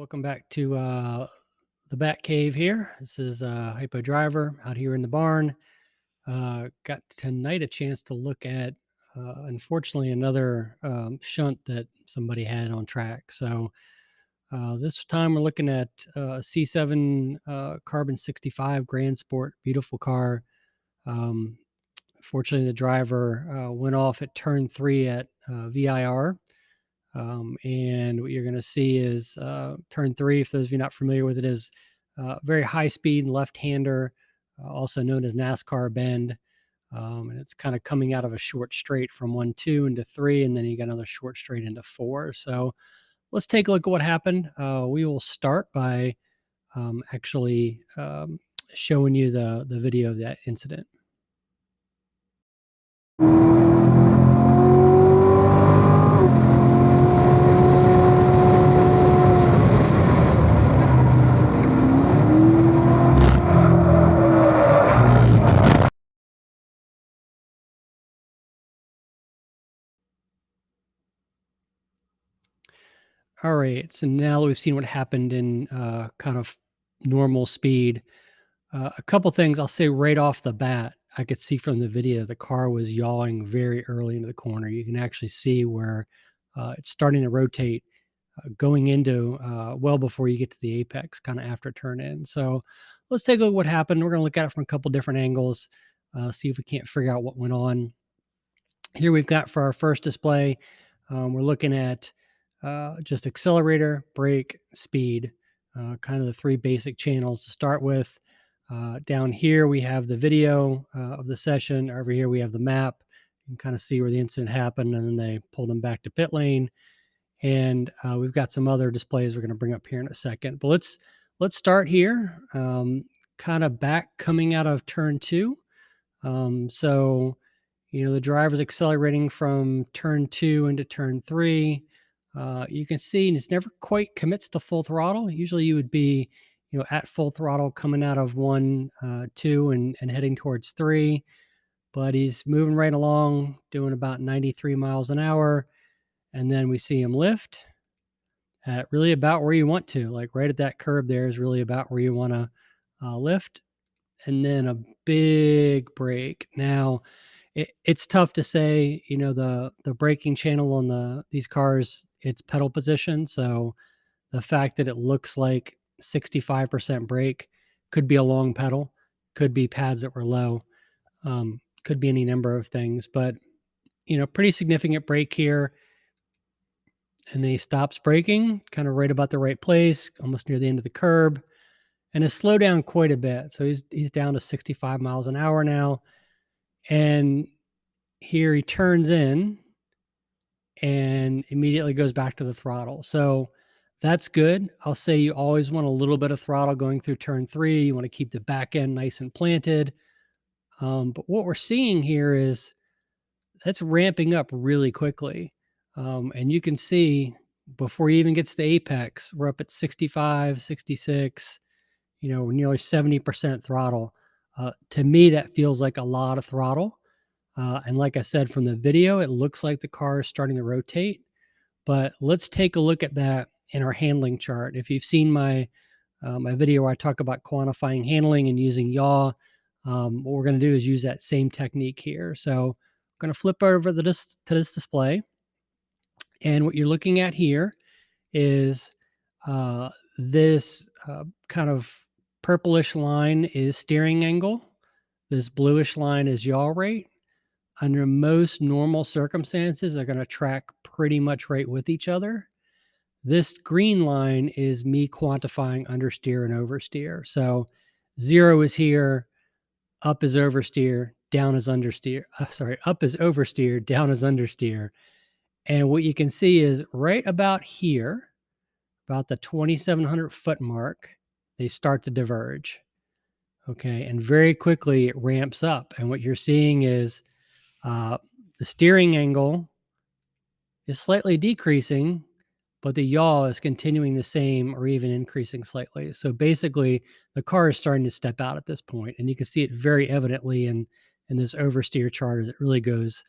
Welcome back to the Bat Cave here. This is Hypo Driver out here in the barn. Got tonight a chance to look at, unfortunately, another shunt that somebody had on track. So this time we're looking at C7 Carbon 65 Grand Sport, beautiful car. Um, Fortunately, the driver went off at turn 3 at VIR. And what you're going to see is turn 3, for those of you not familiar with it, is very high speed left-hander, also known as NASCAR Bend. And it's kind of coming out of a short straight from 1-2 into 3, and then you got another short straight into 4. So let's take a look at what happened. We will start by actually showing you the video of that incident. All right, so now that we've seen what happened in kind of normal speed, a couple things I'll say right off the bat. I could see from the video the car was yawing very early into the corner. You can actually see where it's starting to rotate, going into well before you get to the apex, kind of after turn in. So let's take a look at what happened. We're going to look at it from a couple different angles, see if we can't figure out what went on. Here we've got for our first display, we're looking at just accelerator, brake, speed, kind of the three basic channels to start with. Down here, we have the video of the session. Over here, we have the map. You can kind of see where the incident happened, and then they pulled them back to pit lane. And we've got some other displays we're going to bring up here in a second. But let's start here, kind of back coming out of turn 2. So, the driver's accelerating from turn 2 into turn 3. You can see it's never quite commits to full throttle. Usually you would be, at full throttle coming out of 1, 2 and heading towards 3, but he's moving right along, doing about 93 miles an hour. And then we see him lift at really about where you want to, like right at that curb there is really about where you want to lift. And then a big brake. Now, it's tough to say, the braking channel on these cars, it's pedal position. So the fact that it looks like 65% brake could be a long pedal, could be pads that were low, could be any number of things. But, pretty significant brake here. And then he stops braking, kind of right about the right place, almost near the end of the curb, and has slowed down quite a bit. So he's down to 65 miles an hour now. And here he turns in and immediately goes back to the throttle. So that's good. I'll say you always want a little bit of throttle going through turn 3. You want to keep the back end nice and planted. But what we're seeing here is that's ramping up really quickly. And you can see before he even gets to apex, we're up at 65, 66, nearly 70% throttle. To me, that feels like a lot of throttle. And like I said, from the video, it looks like the car is starting to rotate. But let's take a look at that in our handling chart. If you've seen my video where I talk about quantifying handling and using yaw, what we're going to do is use that same technique here. So I'm going to flip over to this display. And what you're looking at here is this kind of purplish line is steering angle. This bluish line is yaw rate. Under most normal circumstances, they're going to track pretty much right with each other. This green line is me quantifying understeer and oversteer. So 0 is here, up is oversteer, down is understeer. Up is oversteer, down is understeer. And what you can see is right about here, about the 2,700 foot mark, they start to diverge. Okay, and very quickly it ramps up. And what you're seeing is the steering angle is slightly decreasing, but the yaw is continuing the same or even increasing slightly. So basically, the car is starting to step out at this point, and you can see it very evidently in this oversteer chart as it really goes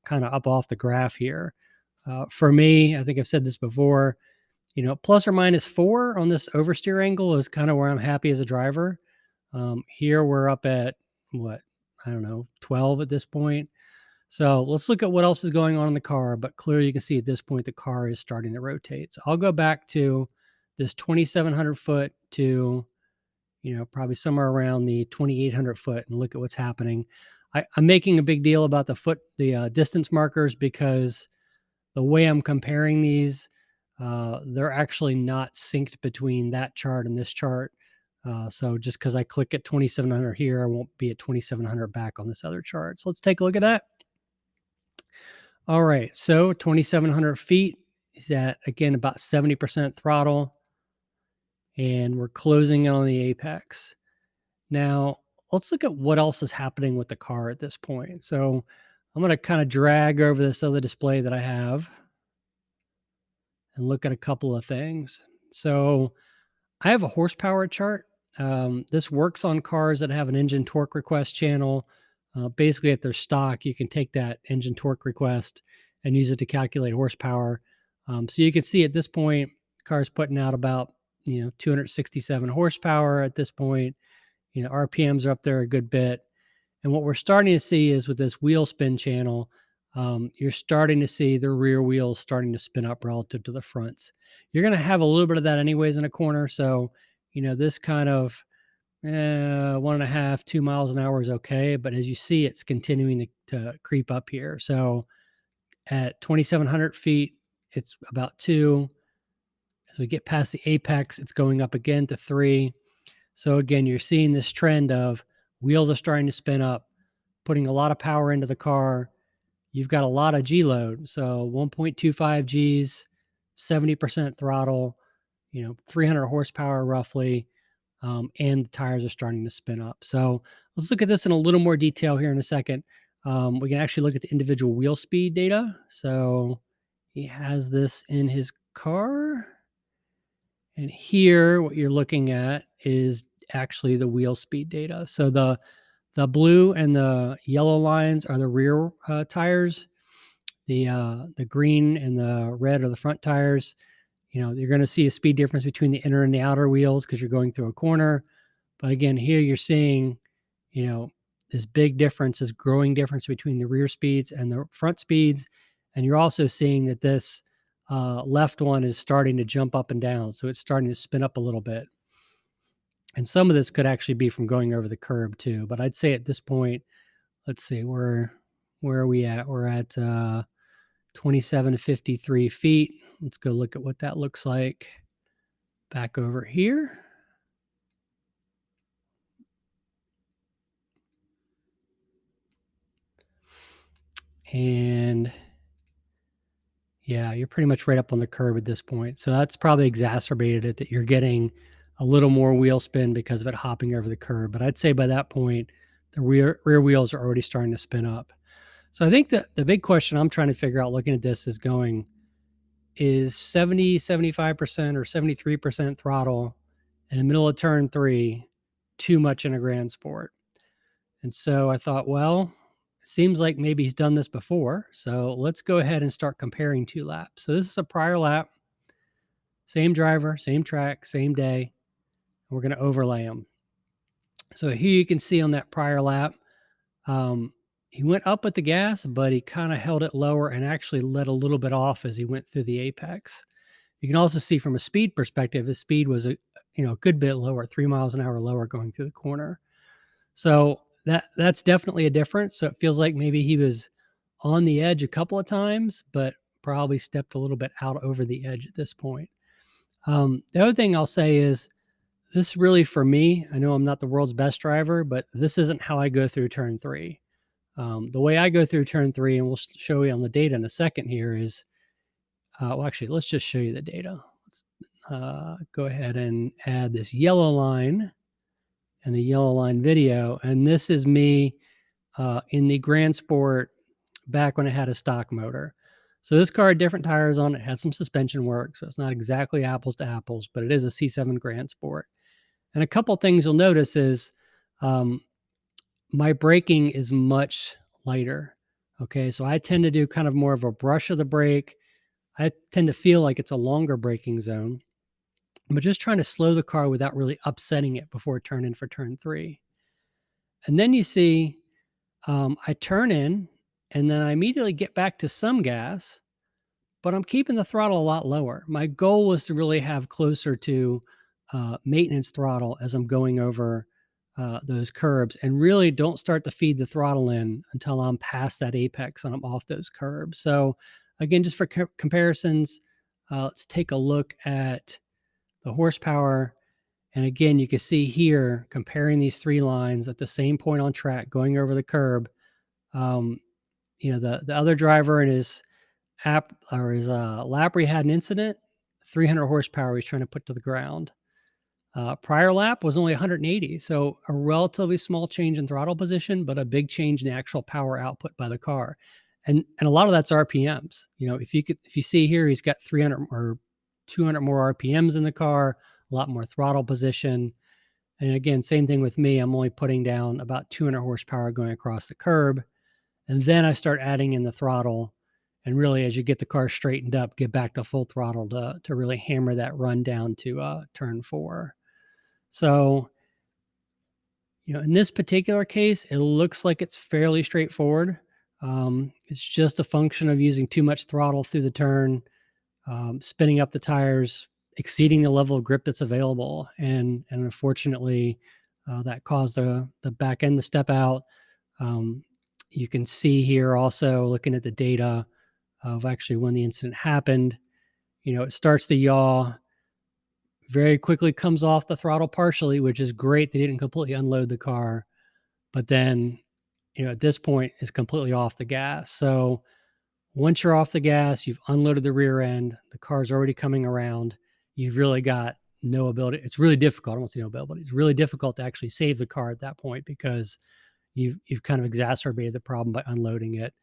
kind of up off the graph here. For me, I think I've said this before, Plus or minus 4 on this oversteer angle is kind of where I'm happy as a driver. Here we're up at what? I don't know, 12 at this point. So let's look at what else is going on in the car. But clearly, you can see at this point the car is starting to rotate. So I'll go back to this 2,700 foot to probably somewhere around the 2,800 foot and look at what's happening. I'm making a big deal about the distance markers because the way I'm comparing these, they're actually not synced between that chart and this chart. So just because I click at 2,700 here, I won't be at 2,700 back on this other chart. So let's take a look at that. All right, so 2,700 feet is at, again, about 70% throttle, and we're closing in on the apex. Now, let's look at what else is happening with the car at this point. So I'm going to kind of drag over this other display that I have and look at a couple of things. So I have a horsepower chart. This works on cars that have an engine torque request channel. Basically, if they're stock, you can take that engine torque request and use it to calculate horsepower. So you can see at this point, the car's putting out about 267 horsepower at this point. RPMs are up there a good bit. And what we're starting to see is with this wheel spin channel, you're starting to see the rear wheels starting to spin up relative to the fronts. You're going to have a little bit of that anyways in a corner. So, this kind of 1.5, 2 miles an hour is okay. But as you see, it's continuing to creep up here. So at 2,700 feet, it's about 2. As we get past the apex, it's going up again to 3. So again, you're seeing this trend of wheels are starting to spin up, putting a lot of power into the car. You've got a lot of G load. So 1.25 Gs, 70% throttle, 300 horsepower roughly. And the tires are starting to spin up. So let's look at this in a little more detail here in a second. We can actually look at the individual wheel speed data. So he has this in his car. And here, what you're looking at is actually the wheel speed data. So the blue and the yellow lines are the rear tires. The green and the red are the front tires. You're going to see a speed difference between the inner and the outer wheels because you're going through a corner. But again, here you're seeing, this big difference, this growing difference between the rear speeds and the front speeds. And you're also seeing that this left one is starting to jump up and down. So it's starting to spin up a little bit. And some of this could actually be from going over the curb too. But I'd say at this point, let's see, where are we at? We're at 2,753 feet. Let's go look at what that looks like back over here. And yeah, you're pretty much right up on the curb at this point. So that's probably exacerbated it that you're getting a little more wheel spin because of it hopping over the curb. But I'd say by that point, the rear wheels are already starting to spin up. So I think that the big question I'm trying to figure out looking at this is 70, 75% or 73% throttle in the middle of turn 3 too much in a grand sport? And so I thought, well, it seems like maybe he's done this before. So let's go ahead and start comparing 2 laps. So this is a prior lap, same driver, same track, same day. We're going to overlay them. So here you can see on that prior lap, he went up with the gas, but he kind of held it lower and actually let a little bit off as he went through the apex. You can also see from a speed perspective, his speed was a good bit lower, 3 miles an hour lower going through the corner. So that's definitely a difference. So it feels like maybe he was on the edge a couple of times, but probably stepped a little bit out over the edge at this point. The other thing I'll say is this really, for me, I know I'm not the world's best driver, but this isn't how I go through turn 3. The way I go through turn 3, and we'll show you on the data in a second here, is well, actually, let's just show you the data. Let's go ahead and add this yellow line and the yellow line video. And this is me in the Grand Sport back when it had a stock motor. So this car had different tires on it, had some suspension work. So it's not exactly apples to apples, but it is a C7 Grand Sport. And a couple things you'll notice is my braking is much lighter. Okay, so I tend to do kind of more of a brush of the brake. I tend to feel like it's a longer braking zone, but just trying to slow the car without really upsetting it before turning for turn 3. And then you see, I turn in and then I immediately get back to some gas, but I'm keeping the throttle a lot lower. My goal was to really have closer to maintenance throttle as I'm going over those curbs, and really don't start to feed the throttle in until I'm past that apex and I'm off those curbs. So, again, just for comparisons, let's take a look at the horsepower. And again, you can see here comparing these three lines at the same point on track going over the curb. Um, the other driver in his lap where he had an incident, 300 horsepower he's trying to put to the ground. Prior lap was only 180, so a relatively small change in throttle position, but a big change in the actual power output by the car. And a lot of that's RPMs. If you see here, he's got 300 or 200 more RPMs in the car, a lot more throttle position. And again, same thing with me. I'm only putting down about 200 horsepower going across the curb. And then I start adding in the throttle. And really, as you get the car straightened up, get back to full throttle to really hammer that run down to turn 4. So, in this particular case, it looks like it's fairly straightforward. It's just a function of using too much throttle through the turn, spinning up the tires, exceeding the level of grip that's available, and unfortunately, that caused the back end to step out. Um, you can see here also looking at the data of actually when the incident happened. It starts to yaw, very quickly comes off the throttle partially, which is great. They didn't completely unload the car, but then, at this point is completely off the gas. So once you're off the gas, you've unloaded the rear end, the car's already coming around. You've really got no ability. It's really difficult. I won't say no ability. It's really difficult to actually save the car at that point because you've kind of exacerbated the problem by unloading it.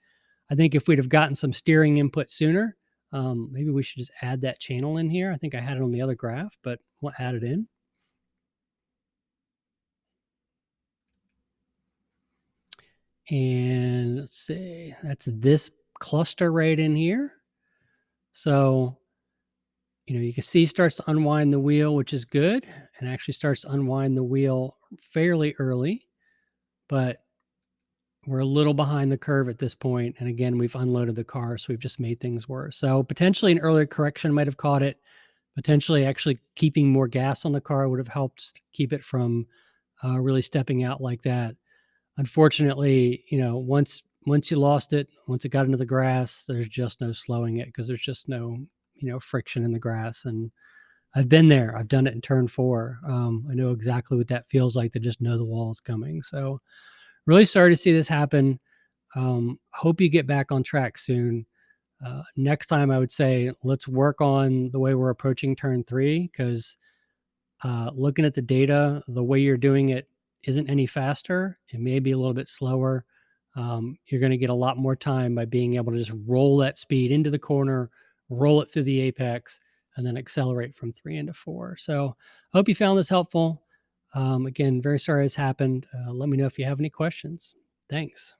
I think if we'd have gotten some steering input sooner, maybe we should just add that channel in here. I think I had it on the other graph, but we'll add it in. And let's see, that's this cluster right in here. So, you can see starts to unwind the wheel, which is good, and actually starts to unwind the wheel fairly early, but we're a little behind the curve at this point. And again, we've unloaded the car, so we've just made things worse. So potentially an earlier correction might have caught it. Potentially actually keeping more gas on the car would have helped keep it from really stepping out like that. Unfortunately, once you lost it, once it got into the grass, there's just no slowing it because there's just no, friction in the grass. And I've been there. I've done it in turn 4. I know exactly what that feels like to just know the wall is coming. So really sorry to see this happen. Hope you get back on track soon. Next time, I would say let's work on the way we're approaching turn 3 because looking at the data, the way you're doing it isn't any faster. It may be a little bit slower. You're going to get a lot more time by being able to just roll that speed into the corner, roll it through the apex, and then accelerate from 3 into 4. So I hope you found this helpful. Again, very sorry this happened. Let me know if you have any questions. Thanks.